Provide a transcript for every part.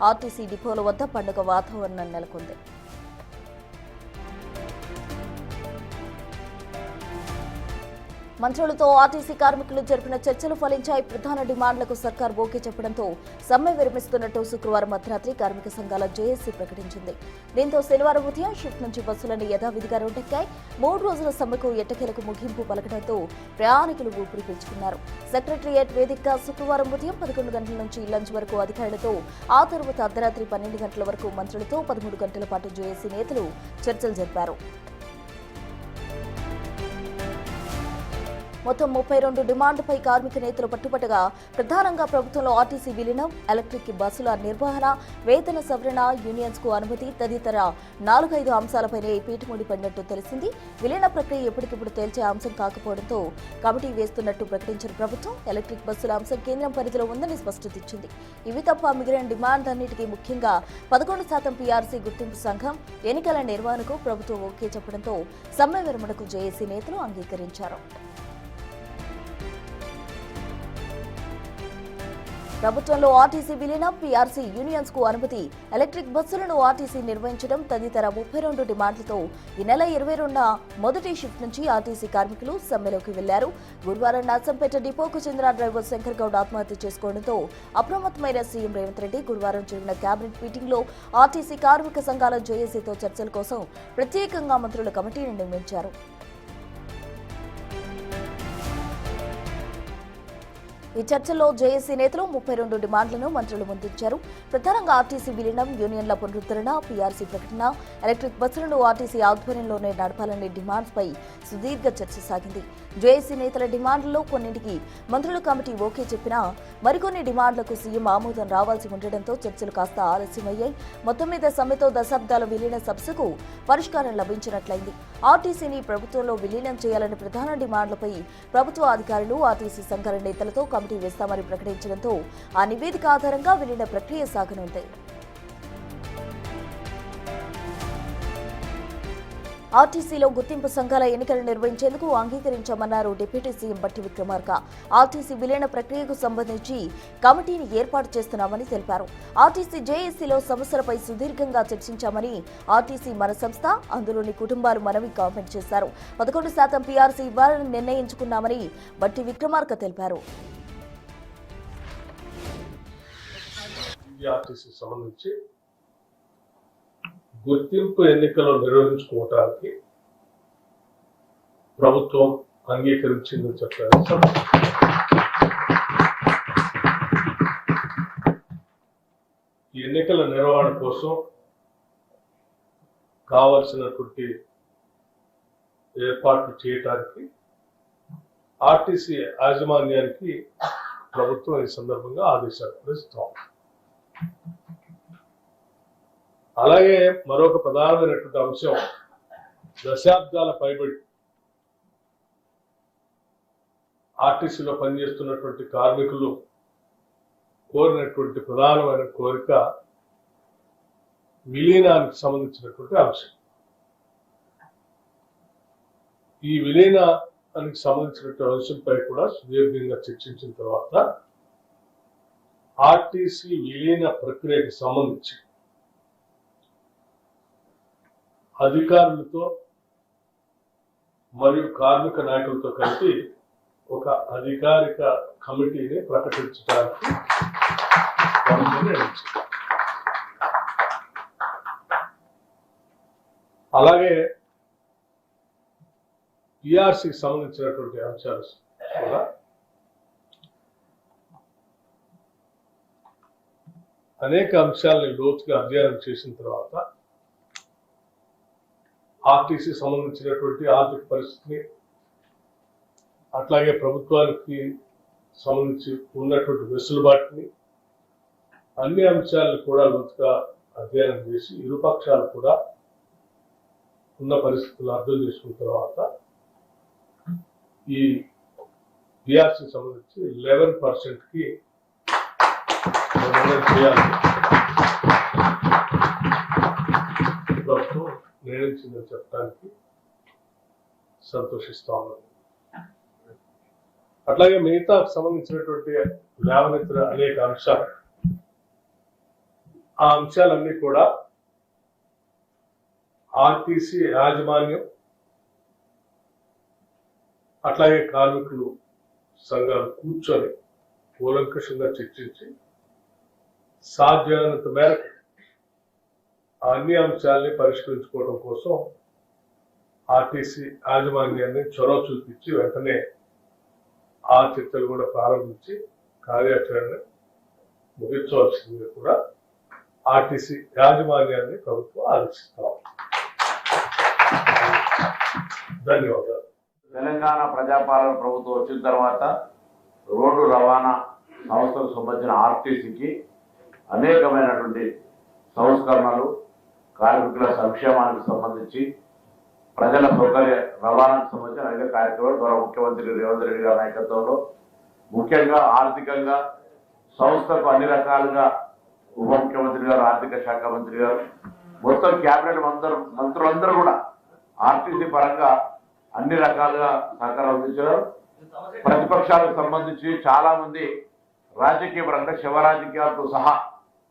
RTC డిపోల వద్ద పండుగ వాతావరణం నెలకొంది. మంత్రులతో ఆర్టీసీ కార్మికులు జరిపిన చర్చలు ఫలించాయి. ప్రధాన డిమాండ్లకు సర్కార్ ఓకే చెప్పడంతో సమ్మె విరమిస్తున్నట్టు శుక్రవారం అర్ధరాత్రి కార్మిక సంఘాల జేఏసీ ప్రకటించింది. దీంతో శనివారం ఉదయం షిఫ్ట్ నుంచి బస్సులను యథావిధిగా రోడ్డెక్కాయి. 3 రోజుల సమ్మెకు ఎట్టకేలకు ముగింపు పలకడంతో ప్రయాణికులు ఊపిరి పీల్చుకున్నారు. సెక్రటేరియట్ వేదికగా శుక్రవారం ఉదయం 11 గంటల నుంచి లంచ్ వరకు అధికారులతో, ఆ తర్వాత అర్ధరాత్రి 12 గంటల వరకు మంత్రులతో 13 గంటల పాటు జేఏసీ నేతలు చర్చలు జరిపారు. మొత్తం 32 డిమాండ్లపై కార్మిక నేతలు పట్టుబట్టగా ప్రధానంగా ప్రభుత్వంలో ఆర్టీసీ విలీనం, ఎలక్ట్రిక్ బస్సుల నిర్వహణ, వేతన సవరణ, యూనియన్స్ కు అనుమతి తదితర 4-5 అంశాలపైనే పీఠముడి పడినట్టు తెలిసింది. విలీన ప్రక్రియ ఎప్పటికిప్పుడు తేల్చే అంశం కాకపోవడంతో కమిటీ వేస్తున్నట్టు ప్రకటించిన ప్రభుత్వం ఎలక్ట్రిక్ బస్సుల అంశం కేంద్రం పరిధిలో ఉందని స్పష్టతిచ్చింది. ఇవి తప్ప మిగిలిన డిమాండ్లన్నిటికీ ముఖ్యంగా 11% పీఆర్సీ గుర్తింపు సంఘం, ఎన్నికల నిర్వహణకు ప్రభుత్వం ఓకే చెప్పడంతో సమ్మె విరమణకు జేఏసీ నేతలు అంగీకరించారు. ప్రభుత్వంలో ఆర్టీసీ విలీనం, పీఆర్సీ, యూనియన్స్ కు అనుమతి, ఎలక్ట్రిక్ బస్సులను ఆర్టీసీ నిర్వహించడం తదితర 32 డిమాండ్లతో ఈ నెల 22న మొదటి షిఫ్ట్ నుంచి ఆర్టీసీ కార్మికులు సమ్మెలోకి వెళ్లారు. గురువారం నర్సంపేట డిపోకు చెందిన డ్రైవర్ శంకర్ గౌడ్ ఆత్మహత్య చేసుకోవడంతో అప్రమత్తమైన సీఎం రేవంత్ రెడ్డి గురువారం జరిగిన కేబినెట్ మీటింగ్ లో ఆర్టీసీ కార్మిక సంఘాల జేఏసీతో చర్చల కోసం ప్రత్యేకంగా మంత్రుల కమిటీని నియమించారు. ఈ చర్చల్లో జేఏసీ నేతలు 32 డిమాండ్లను మంత్రులు ముందుంచారు. ప్రధానంగా ఆర్టీసీ విలీనం, యూనియన్ల పునరుద్ధరణ, పీఆర్సీ ప్రకటన, ఎలక్ట్రిక్ బస్సులను ఆర్టీసీ ఆధ్వర్యంలోనే నడపాలనే డిమాండ్స్ పై సుదీర్ఘ చర్చ సాగింది. జేఏసీ నేతల డిమాండ్లలో కొన్నింటికి మంత్రుల కమిటీ ఓకే చెప్పినా మరికొన్ని డిమాండ్లకు సీఎం ఆమోదం రావాల్సి ఉండడంతో చర్చలు కాస్త ఆలస్యమయ్యాయి. మొత్తం మీద సమ్మెతో దశాబ్దాల విలీన సమస్యకు పరిష్కారం లభించినట్లయింది. ఆర్టీసీని ప్రభుత్వంలో విలీనం చేయాలని ప్రధాన డిమాండ్లపై ప్రభుత్వ అధికారులు, ఆర్టీసీ సంఘాల నేతలతో కమిటీ వేస్తామని ప్రకటించడంతో ఆ నివేదిక ఆధారంగా విలీన ప్రక్రియ సాగనుంది. ఆర్టీసీలో గుర్తింపు సంఘాల ఎన్నికలు నిర్వహించేందుకు అంగీకరించామన్నారు డిప్యూటీ సీఎం బట్టి విక్రమార్క. ఆర్టీసీ విలీన ప్రక్రియకు సంబంధించి కమిటీని ఏర్పాటు చేస్తున్నామని తెలిపారు. ఆర్టీసీ జేఏసీలో సమస్యలపై సుదీర్ఘంగా చర్చించామని, ఆర్టీసీ మన సంస్థ, అందులోని కుటుంబాలు మనవి కామెంట్ చేశారు. 11% పీఆర్సీ ఇవ్వాలని నిర్ణయించుకున్నామని బట్టి విక్రమార్క తెలిపారు. సంబంధించి గుర్తింపు ఎన్నికలు నిర్వహించుకోవటానికి ప్రభుత్వం అంగీకరించిందని చెప్పారు. ఈ ఎన్నికల నిర్వహణ కోసం కావలసినటువంటి ఏర్పాట్లు చేయటానికి ఆర్టీసీ యాజమాన్యానికి ప్రభుత్వం ఈ సందర్భంగా ఆదేశాలు ఇస్తాం. అలాగే మరొక ప్రధానమైనటువంటి అంశం, దశాబ్దాల పైబడి ఆర్టీసీలో పనిచేస్తున్నటువంటి కార్మికులు కోరినటువంటి ప్రధానమైన కోరిక విలీనానికి సంబంధించినటువంటి అంశం. ఈ విలీనానికి సంబంధించినటువంటి అంశంపై కూడా సుదీర్ఘంగా చర్చించిన తర్వాత ఆర్టీసీ విలీన ప్రక్రియకు సంబంధించి అధికారులతో మరియు కార్మిక నాయకులతో కలిపి ఒక అధికారిక కమిటీని ప్రకటించడానికి అలాగే పీఆర్సీకి సంబంధించినటువంటి అంశాలు కూడా అనేక అంశాలని లోతుగా అధ్యయనం చేసిన తర్వాత ఆర్టీసీ సంబంధించినటువంటి ఆర్థిక పరిస్థితిని, అట్లాగే ప్రభుత్వానికి సంబంధించి ఉన్నటువంటి వెసులుబాటుని, అన్ని అంశాలను కూడా లోతుగా అధ్యయనం చేసి ఇరుపక్షాలు కూడా ఉన్న పరిస్థితులు అర్థం చేసుకున్న తర్వాత ఈ పీఆర్సీ సంబంధించి 11%కి చేయాలి ప్రభుత్వం నిర్ణయించిందని చెప్పడానికి సంతోషిస్తా ఉన్నాను. అట్లాగే మిగతా సంబంధించినటువంటి లేవనెత్తిన అనేక అంశాలు ఆ అంశాలన్నీ కూడా ఆర్టీసీ యాజమాన్యం అట్లాగే కార్మికులు సంఘాలు కూర్చొని కూలంకషంగా చర్చించి సాధ్యమైనంత మేరకు అన్ని అంశాలని పరిష్కరించుకోవడం కోసం ఆర్టీసీ యాజమాన్యాన్ని చొరవ చూపించి వెంటనే ఆ చర్చలు కూడా ప్రారంభించి కార్యాచరణ ముగించవలసింది కూడా ఆర్టీసీ యాజమాన్యాన్ని ప్రభుత్వం ఆదేశిస్తాం. ధన్యవాదాలు. తెలంగాణ ప్రజాపాలన ప్రభుత్వం వచ్చిన తర్వాత రోడ్డు రవాణా సంస్థకు సంబంధించిన ఆర్టీసీకి అనేకమైనటువంటి సంస్కరణలు, కార్మికుల సంక్షేమానికి సంబంధించి ప్రజల సౌకర్య రవాణాకు సంబంధించిన అనేక కార్యక్రమాలు గౌరవ ముఖ్యమంత్రి రేవంత్ రెడ్డి గారి నాయకత్వంలో ముఖ్యంగా ఆర్థికంగా సంస్థకు అన్ని రకాలుగా ఉప ముఖ్యమంత్రి గారు, ఆర్థిక శాఖ మంత్రి గారు, మొత్తం క్యాబినెట్ మంత్రులందరూ కూడా ఆర్టీసీ పరంగా అన్ని రకాలుగా సహకారం అందించారు. ప్రతిపక్షాలకు సంబంధించి చాలా మంది రాజకీయ పరంగా శివ రాజకీయాలతో సహా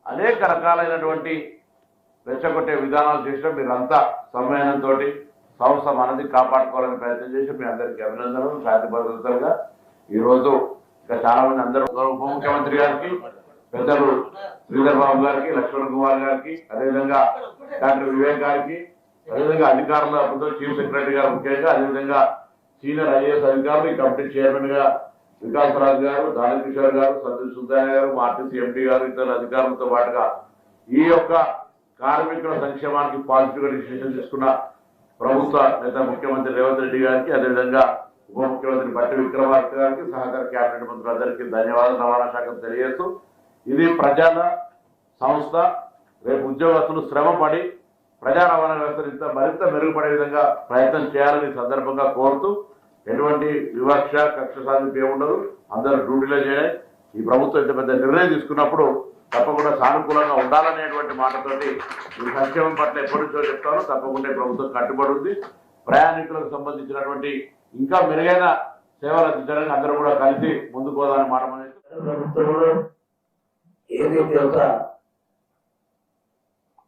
అనేక రకాలైనటువంటి రెచ్చగొట్టే విధానాలు చేసిన మీరంతా సమ్మేళనంతో సంస్థ మనది కాపాడుకోవాలని ప్రయత్నం చేసి మీ అందరికీ అభినందనలు. శాంతి భద్రతలుగా ఈరోజు ఇంకా చాలా మంది అందరూ ఉప ముఖ్యమంత్రి గారికి, పెద్దలు శ్రీధర్ బాబు గారికి, లక్ష్మణ్ కుమార్ గారికి, అదేవిధంగా డాక్టర్ వివేక్ గారికి, అదేవిధంగా అధికారుల చీఫ్ సెక్రటరీ గారు, ముఖ్యంగా అదేవిధంగా సీనియర్ ఐఏఎస్ అధికారులు, ఈ కమిటీ చైర్మన్ గా వికాసరాజు గారు, దానకిషోర్ గారు, సంతోష్ సుల్తాన్ గారు, ఆర్టీసీ ఎంపీ గారు, ఇతర అధికారులతో పాటుగా ఈ యొక్క కార్మికుల సంక్షేమానికి పాజిటివ్ డిసిషన్ తీసుకున్న ప్రభుత్వ నేత ముఖ్యమంత్రి రేవంత్ రెడ్డి గారికి, అదేవిధంగా ఉప ముఖ్యమంత్రి బట్టి విక్రమార్క గారికి, సహకార కేబినెట్ మంత్రులందరికీ ధన్యవాదాలు రవాణా శాఖను తెలియజేస్తూ, ఇది ప్రజల సంస్థ. రేపు ఉద్యోగస్తులు శ్రమపడి ప్రజా రవాణా వ్యవస్థను మరింత మెరుగుపడే విధంగా ప్రయత్నం చేయాలని సందర్భంగా కోరుతూ, ఎటువంటి వివక్ష కక్ష సాధింపు ఏముండదు, అందరూ డ్యూటీలో చేయాలి. ఈ ప్రభుత్వం ఇంత పెద్ద నిర్ణయం తీసుకున్నప్పుడు తప్పకుండా సానుకూలంగా ఉండాలనేటువంటి మాటతోటి ఈ సంక్షేమం పట్ల ఎప్పటి నుంచో చెప్తాను. తప్పకుండా ప్రభుత్వం కట్టుబడి ఉంది. ప్రయాణికులకు సంబంధించినటువంటి ఇంకా మెరుగైన సేవలు అందించడానికి అందరూ కూడా కలిసి ముందుకు పోదాని మాట ప్రభుత్వంలో ఏదైతే ఒక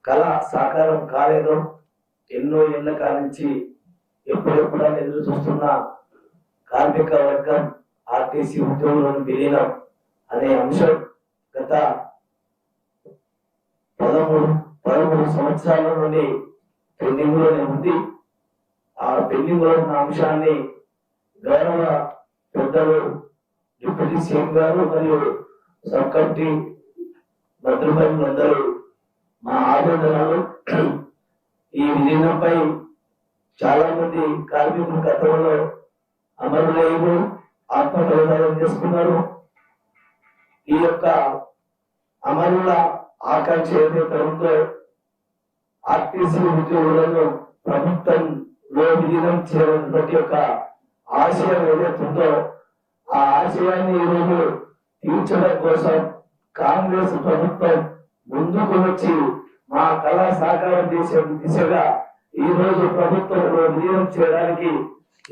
కళ సాకారం కాలేదో, ఎన్నో ఏళ్ల కానించి ఎప్పుడెప్పుడని ఎదురు చూస్తున్న కార్మిక వర్గం ఆర్టీసీ ఉద్యోగులను విలీనం అనే అంశం గత 13 సంవత్సరాల నుండి పెండింగ్ లోనే ఉంది. ఆ పెండింగ్ లో ఉన్న అంశాన్ని గౌరవ పెద్దలు డిప్యూటీ సీఎం గారు మరియు సబ్ కమిటీ మంత్రివర్యులందరూ మా ఆవేదనలు, ఈ విలీనంపై చాలా మంది కార్మికులు గతంలో అమరులయ్యారు, ఆత్మబలిదానం చేసుకున్నారు. ఈ యొక్క అమరుల ఆకాంక్ష ఏదైతే ఉందో, ఆర్టీసీ ఉద్యోగులను ప్రభుత్వంలో విలీనం చేయాలన్నటువంటి యొక్క ఆశయం ఏదైతే ఉందో, ఆ ఆశయాన్ని ఈరోజు తీర్చడం కోసం కాంగ్రెస్ ప్రభుత్వం ముందుకు వచ్చి మా కళ సాకారం చేసే దిశగా ఈ రోజు ప్రభుత్వంలో విలీనం చేయడానికి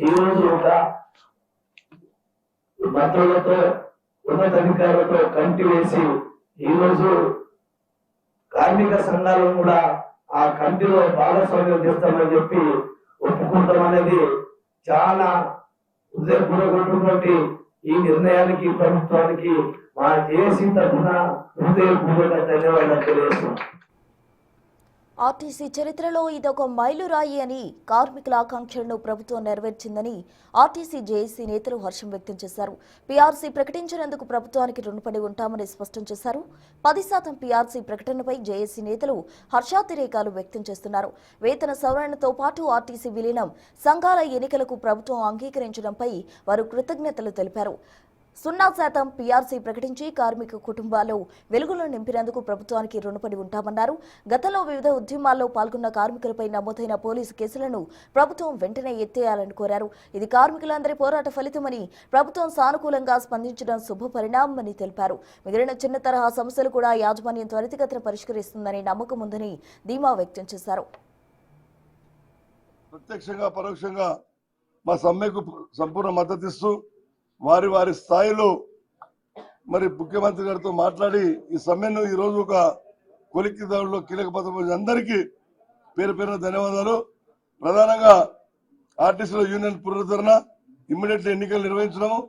ఈ రోజు ఒక మంత్రులతో ఉన్నతాధికారులతో కమిటీ వేసి ఈ రోజు కార్మిక సంఘాలను కూడా ఆ కమిటీలో భాగస్వామ్యం చేస్తామని చెప్పి ఒప్పుకుంటామనేది చాలా హృదయపూర్వకమైనటువంటి ఈ నిర్ణయానికి ప్రభుత్వానికి మా జేఏసీ తరఫున హృదయపూర్వక ధన్యవాదాలు తెలియజేస్తున్నాం. ఆర్టీసీ చరిత్రలో ఇదొక మైలురాయి అని, కార్మికుల ఆకాంక్షలను ప్రభుత్వం నెరవేర్చిందని ఆర్టీసీ జేఏసీ నేతలు హర్షం వ్యక్తం చేశారు. పీఆర్సీ ప్రకటించినందుకు ప్రభుత్వానికి రుణపడి ఉంటామని స్పష్టం చేశారు. 10% పీఆర్సీ ప్రకటనపై జేఏసీ నేతలు హర్షాతిరేకాలు వ్యక్తం చేస్తున్నారు. వేతన సవరణతో పాటు ఆర్టీసీ విలీనం, సంఘాల ఎన్నికలకు ప్రభుత్వం అంగీకరించడంపై వారు కృతజ్ఞతలు తెలిపారు. 0% పీఆర్సీ ప్రకటించి కార్మిక కుటుంబాల్లో వెలుగులో నింపినందుకు ప్రభుత్వానికి రుణపడి ఉంటామన్నారు. గతంలో వివిధ ఉద్యమాల్లో పాల్గొన్న కార్మికులపై నమోదైన పోలీసు కేసులను ప్రభుత్వం వెంటనే ఎత్తేయాలని కోరారు. ఇది కార్మికులందరి పోరాట ఫలితమని, ప్రభుత్వం సానుకూలంగా స్పందించడం శుభ పరిణామమని తెలిపారు. మిగిలిన చిన్న తరహా సమస్యలు కూడా యాజమాన్యం త్వరితగతిన పరిష్కరిస్తుందని నమ్మకం ఉందని ధీమా వ్యక్తం చేశారు. ప్రత్యక్షంగా పరోక్షంగా మా సమ్మెకు సంపూర్ణ మద్దతిస్తూ వారి స్థాయిలో మరి ముఖ్యమంత్రి గారితో మాట్లాడి ఈ సమ్మెను ఈరోజు ఒక కొలిక్కిదారుల్లో కీలక పాత్ర పోషించిన అందరికీ పేరు పేరున ధన్యవాదాలు. ప్రధానంగా ఆర్టీసీలో యూనియన్ పునరుద్ధరణ, ఇమ్మీడియట్లీ ఎన్నికలు నిర్వహించడము,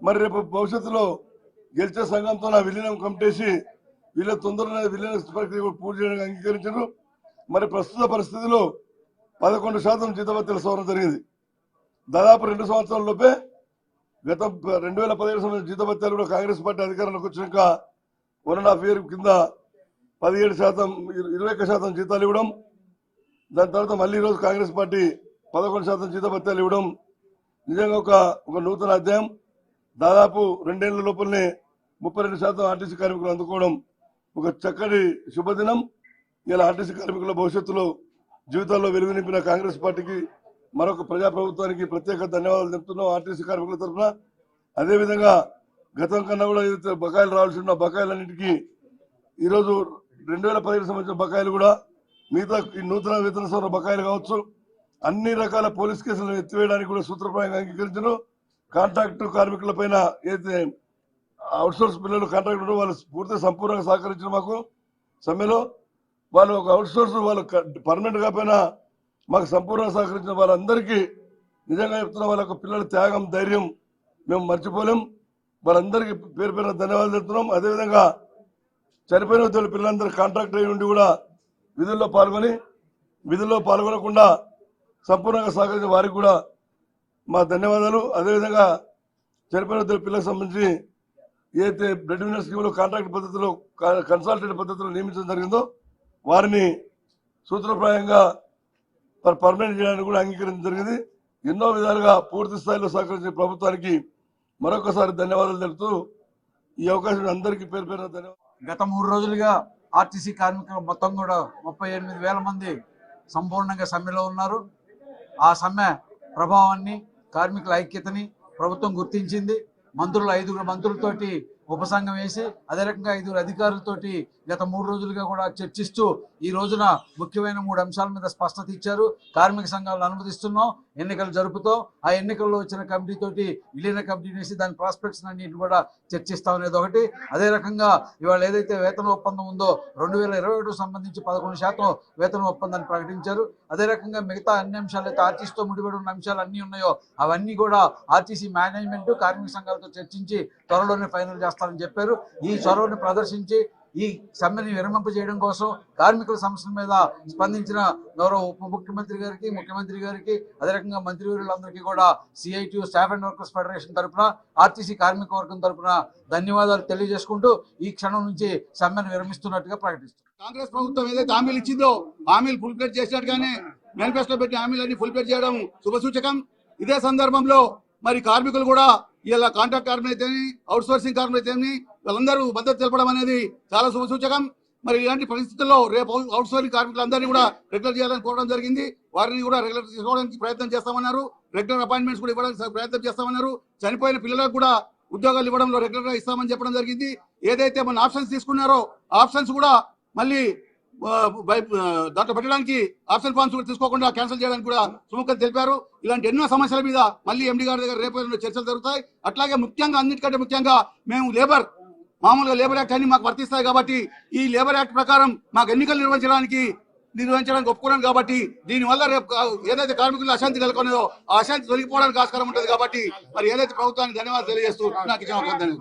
మరి రేపు భవిష్యత్తులో గెలిచే సంఘంతో నా విలీనం కమిటేసి వీళ్ళ తొందరగా విలీన ప్రక్రియ పూర్తి చేయడానికి అంగీకరించారు. మరి ప్రస్తుత పరిస్థితిలో 11% జీతభత్యాల సవరణ జరిగింది. దాదాపు 2 సంవత్సరాల లోపే గత 2017 సంవత్సరం జీతభత్యాలు కూడా కాంగ్రెస్ పార్టీ అధికారంలోకి వచ్చినాక 1.5 year కింద 17%, 21% జీతాలు ఇవ్వడం, దాని తర్వాత మళ్ళీ ఈరోజు కాంగ్రెస్ పార్టీ 11% జీతభత్యాలు ఇవ్వడం నిజంగా ఒక నూతన అధ్యాయం. దాదాపు 2 ఏళ్ల లోపలనే 32% ఆర్టీసీ కార్మికులు అందుకోవడం ఒక చక్కటి శుభదినం. ఇలా ఆర్టీసీ కార్మికుల భవిష్యత్తులో జీవితాల్లో వెలుగు నింపిన కాంగ్రెస్ పార్టీకి, మరొక ప్రజాప్రభుత్వానికి ప్రత్యేక ధన్యవాదాలు చెప్తున్నాం ఆర్టీసీ కార్మికుల తరఫున. అదేవిధంగా గతం కన్నా కూడా ఏదైతే బకాయిలు రావాల్సి ఉన్న బకాయిలన్నింటికీ ఈరోజు 2017 సంవత్సరం బకాయిలు కూడా, మిగతా ఈ నూతన వేతన సవరణ బకాయిలు కావచ్చు, అన్ని రకాల పోలీస్ కేసులను ఎత్తివేయడానికి కూడా సూత్రప్రాయంగా అంగీకరించారు. కాంట్రాక్టు కార్మికుల పైన ఏదైతే అవుట్సోర్స్ పిల్లలు కాంట్రాక్టర్ వాళ్ళు పూర్తిగా సంపూర్ణంగా సహకరించిన మాకు సమ్మెలో, వాళ్ళు ఒక అవుట్సోర్స్ వాళ్ళు పర్మనెంట్ కాకపోయినా మాకు సంపూర్ణంగా సహకరించిన వాళ్ళందరికీ నిజంగా చెప్తున్న వాళ్ళ పిల్లల త్యాగం, ధైర్యం మేము మర్చిపోలేం. వాళ్ళందరికీ పేరు పేరున ధన్యవాదాలు చెప్తున్నాం. అదేవిధంగా చనిపోయిన ఉద్యోగుల పిల్లలందరూ కాంట్రాక్ట్ అయి ఉండి కూడా విధుల్లో పాల్గొనకుండా సంపూర్ణంగా సహకరించిన వారికి కూడా మా ధన్యవాదాలు. అదేవిధంగా చనిపోయిన ఉద్యోగుల పిల్లలకు సంబంధించి ఏదైతే బ్లడ్ విన్నర్ స్కీమ్లో కాంట్రాక్ట్ పద్ధతిలో కన్సల్టెంట్ పద్ధతిలో నియమించడం జరిగిందో వారిని సూత్రప్రాయంగా పర్మనెంట్ చేయడానికి కూడా అంగీకరించడం జరిగింది. ఎన్నో విధాలుగా పూర్తి స్థాయిలో సహకరించిన ప్రభుత్వానికి మరొకసారి ధన్యవాదాలు తెలుపుతూ ఈ అవకాశం అందరికీ పేరు పేరున ధన్యవాదాలు. గత 3 రోజులుగా ఆర్టీసీ కార్మికులు మొత్తం కూడా 38,000 మంది సంపూర్ణంగా సమ్మెలో ఉన్నారు. ఆ సమ్మె ప్రభావాన్ని, కార్మికుల ఐక్యతని ప్రభుత్వం గుర్తించింది. 5 మంత్రులతోటి ఉపసంఘం వేసి, అదే రకంగా 5 అధికారులతోటి గత 3 రోజులుగా కూడా చర్చిస్తూ ఈ రోజున ముఖ్యమైన 3 అంశాల మీద స్పష్టత ఇచ్చారు. కార్మిక సంఘాలను అనుమతిస్తున్నాం, ఎన్నికలు జరుపుతాం, ఆ ఎన్నికల్లో వచ్చిన కమిటీతోటి విలీన కమిటీ వేసి దాని ప్రాస్పెక్ట్స్ అన్నింటిని కూడా చర్చిస్తాం అనేది ఒకటి. అదే రకంగా ఇవాళ ఏదైతే వేతన ఒప్పందం ఉందో 2021 సంబంధించి 11% వేతన ఒప్పందాన్ని ప్రకటించారు. అదే రకంగా మిగతా అన్ని అంశాలు అయితే ఆర్టీసీతో ముడిపడి ఉన్న అంశాలు అన్నీ ఉన్నాయో అవన్నీ కూడా ఆర్టీసీ మేనేజ్మెంట్ కార్మిక సంఘాలతో చర్చించి త్వరలోనే ఫైనల్ చేస్తారని చెప్పారు. ఈ చొరవని ప్రదర్శించి ఈ సమ్మెని విరమింప చేయడం కోసం కార్మికుల సమస్యల మీద స్పందించిన గౌరవ ఉప ముఖ్యమంత్రి గారికి, ముఖ్యమంత్రి గారికి, అదే రకంగా మంత్రివర్యులందరికీ కూడా CITU staff and workers federation తరఫున, ఆర్టీసీ కార్మిక వర్గం తరఫున ధన్యవాదాలు తెలియజేసుకుంటూ ఈ క్షణం నుంచి సమ్మెను విరమిస్తున్నట్టుగా ప్రకటిస్తున్నారు. కాంగ్రెస్ ప్రభుత్వం ఏదైతే హామీలు ఇచ్చిందో హామీలు ఫుల్ఫిల్ చేసినట్టుగానే మేనిఫెస్టో పెట్టిన హామీలన్నీ ఫుల్ఫిల్ చేయడం శుభసూచకం. ఇదే సందర్భంలో మరి కార్మికులు కూడా ఇలా కాంట్రాక్ట్ కార్మికులు అయితే, అవుట్ సోర్సింగ్ కార్మికులు అయితే వాళ్ళందరూ మద్దతు తెలపడం అనేది చాలా శుభసూచకం. మరి ఇలాంటి పరిస్థితుల్లో రేపు అవుట్ సోర్సింగ్ కార్మికులందరినీ కూడా రెగ్యులర్ చేయాలని కోరడం జరిగింది. వారిని కూడా రెగ్యులర్ తీసుకోవడానికి ప్రయత్నం చేస్తామన్నారు. రెగ్యులర్ అపాయింట్మెంట్స్ కూడా ఇవ్వడానికి ప్రయత్నం చేస్తామన్నారు. చనిపోయిన పిల్లలకు కూడా ఉద్యోగాలు ఇవ్వడంలో రెగ్యులర్ గా ఇస్తామని చెప్పడం జరిగింది. ఏదైతే మన ఆప్షన్స్ తీసుకున్నారో ఆప్షన్స్ కూడా మళ్ళీ దాంట్లో పెట్టడానికి ఆప్షన్ ఫార్మ్స్ కూడా తీసుకోకుండా క్యాన్సిల్ చేయడానికి కూడా సుముఖత తెలిపారు. ఇలాంటి ఎన్నో సమస్యల మీద మళ్ళీ ఎండి గారి దగ్గర రేపు చర్చలు జరుగుతాయి. అట్లాగే ముఖ్యంగా అన్నిటికంటే ముఖ్యంగా మేము మామూలుగా లేబర్ యాక్ట్ అన్ని మాకు వర్తిస్తాయి కాబట్టి ఈ లేబర్ యాక్ట్ ప్రకారం మాకు ఎన్నికలు నిర్వహించడానికి ఒప్పుకున్నాను కాబట్టి దీనివల్ల రేపు ఏదైతే కార్మికులు అశాంతి నెలకొన్నదో ఆ అశాంతి తొలగిపోవడానికి ఆస్కారం ఉంటుంది కాబట్టి మరి ఏదైతే ప్రభుత్వానికి ధన్యవాదాలు తెలియజేస్తూ నాకు ఇచ్చిన ధన్యవాదాలు.